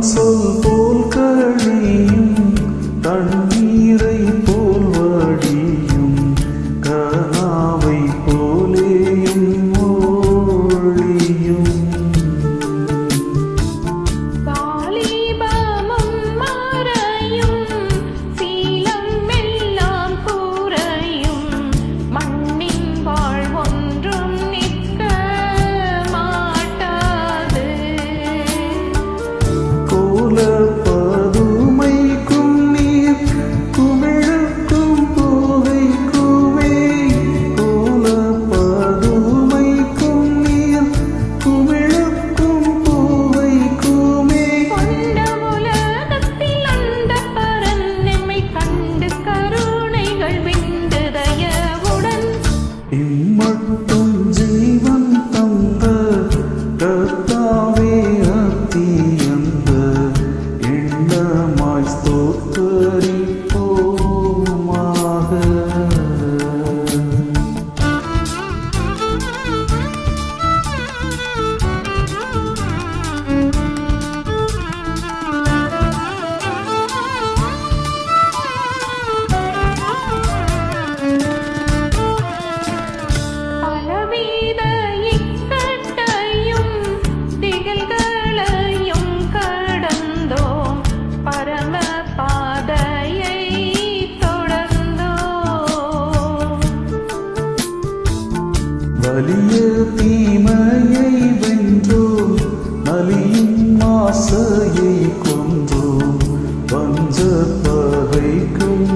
சொல் போல் கழியும் தண்ணீரை போல் வடியும் கனாவை போலேயும் ஒளியும் வாலிபமும் மறையும் சீலம் எல்லாம் குறையும் மண்ணின் வாழ்வொன்றும் நிற்க மாட்டாது கோல பதுமைக்கும் நீர் குமிழுக்கும் பூவைக்குமே கோல பதுமைக்கும் நீர் குமிழுக்கும் பூவைக்குமே கொண்ட உலகத்தில் அந்த பரன் நம்மை கண்டு கருணைகள் விண்டு தயவுடன் இம்மட்டும் ஜீவன் தந்த கர்த்தாவே அத்தியந்த எண்ணமாய் ஸ்தோத்தரிப்போமாக. பலவித இக்கட்டையும் திகழ்களையும் கடந்தோம் பரம பாதையை தொடர்ந்தோம் வலிய தீமையை வென்றோம் நலியும் ஆசையை கொன்றோம் வஞ்ச பகைக்கும்